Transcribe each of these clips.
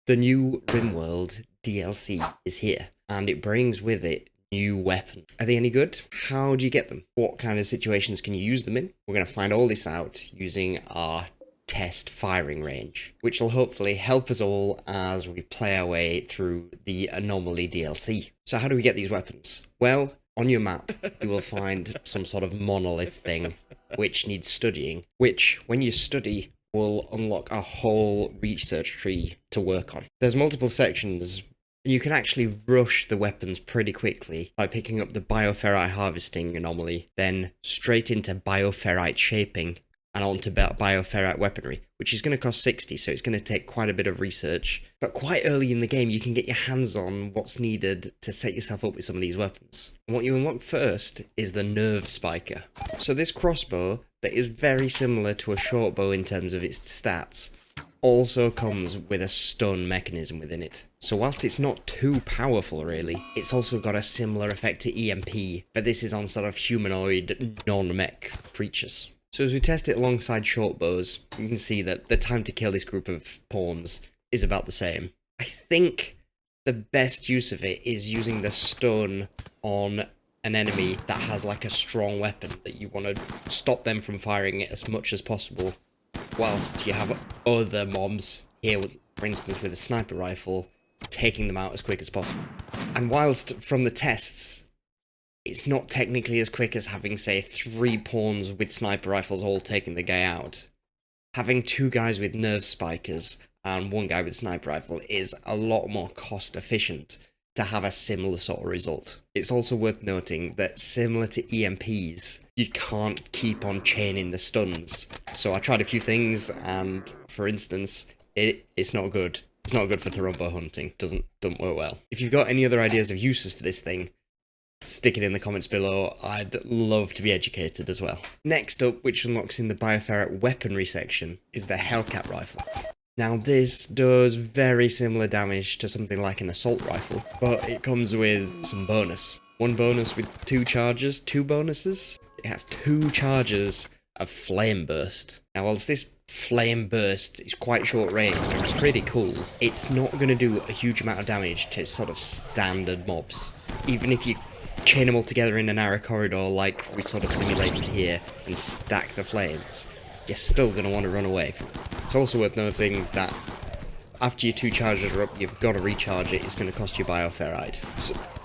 The new Rimworld DLC is here, and it brings with it new weapons. Are they any good? How do you get them? What kind of situations can you use them in? We're going to find all this out using our test firing range, which will hopefully help us all as we play our way through the Anomaly DLC. So how do we get these weapons? Well, on your map, you will find some sort of monolith thing, which needs studying, which, when you study, will unlock a whole research tree to work on. There's multiple sections. You can actually rush the weapons pretty quickly by picking up the bioferrite harvesting anomaly, then straight into bioferrite shaping and onto bioferrite weaponry, which is going to cost 60, so it's going to take quite a bit of research. But quite early in the game, you can get your hands on what's needed to set yourself up with some of these weapons. And what you unlock first is the nerve spiker. So this crossbow, that is very similar to a short bow in terms of its stats, also comes with a stun mechanism within it. So whilst it's not too powerful really, it's also got a similar effect to EMP, but this is on sort of humanoid, non-mech creatures. So as we test it alongside short bows, you can see that the time to kill this group of pawns is about the same. I think the best use of it is using the stun on an enemy that has like a strong weapon that you want to stop them from firing it as much as possible, whilst you have other mobs here, with, for instance with a sniper rifle, taking them out as quick as possible. And whilst from the tests, it's not technically as quick as having, say, 3 pawns with sniper rifles all taking the guy out, having 2 guys with nerve spikers and 1 guy with sniper rifle is a lot more cost efficient to have a similar sort of result. It's also worth noting that similar to EMPs, you can't keep on chaining the stuns. So I tried a few things and, for instance, it's not good. It's not good for thrombo hunting. Doesn't work well. If you've got any other ideas of uses for this thing, stick it in the comments below. I'd love to be educated as well. Next up, which unlocks in the bioferrite weaponry section, is the Hellcat Rifle. Now this does very similar damage to something like an assault rifle, but it comes with some bonus. 1 bonus with 2 charges, 2 bonuses. It has 2 charges of flame burst. Now whilst this flame burst is quite short range and pretty cool, it's not going to do a huge amount of damage to sort of standard mobs. Even if you chain them all together in a narrow corridor like we sort of simulated here and stack the flames, you're still going to want to run away from it. It's also worth noting that after your 2 charges are up, you've got to recharge it. It's going to cost you bioferrite.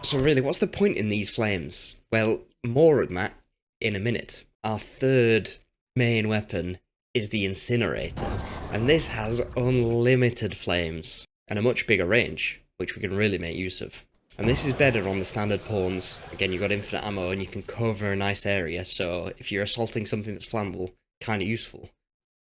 So really, what's the point in these flames? Well, more of that in a minute. Our third main weapon is the Incinerator, and this has unlimited flames and a much bigger range, which we can really make use of. And this is better on the standard pawns. Again, you've got infinite ammo and you can cover a nice area, so if you're assaulting something that's flammable, kind of useful.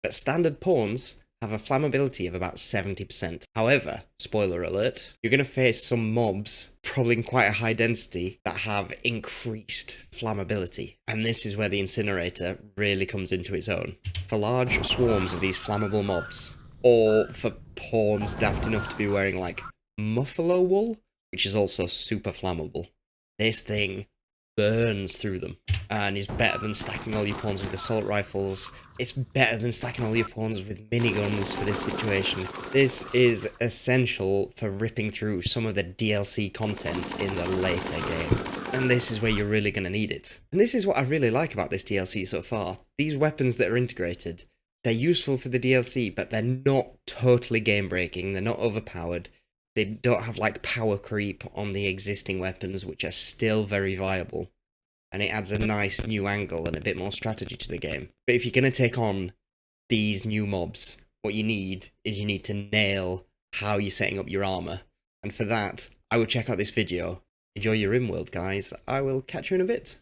But standard pawns have a flammability of about 70%. However, spoiler alert, you're going to face some mobs, probably in quite a high density, that have increased flammability. And this is where the Incinerator really comes into its own. For large swarms of these flammable mobs, or for pawns daft enough to be wearing like buffalo wool, which is also super flammable, this thing burns through them and is better than stacking all your pawns with assault rifles. It's better than stacking all your pawns with miniguns for this situation. This is essential for ripping through some of the DLC content in the later game. And this is where you're really going to need it. And this is what I really like about this DLC so far. These weapons that are integrated, they're useful for the DLC, but they're not totally game breaking. They're not overpowered. They don't have like power creep on the existing weapons, which are still very viable. And it adds a nice new angle and a bit more strategy to the game. But if you're going to take on these new mobs, what you need to nail how you're setting up your armor. And for that, I would check out this video. Enjoy your Rimworld, guys. I will catch you in a bit.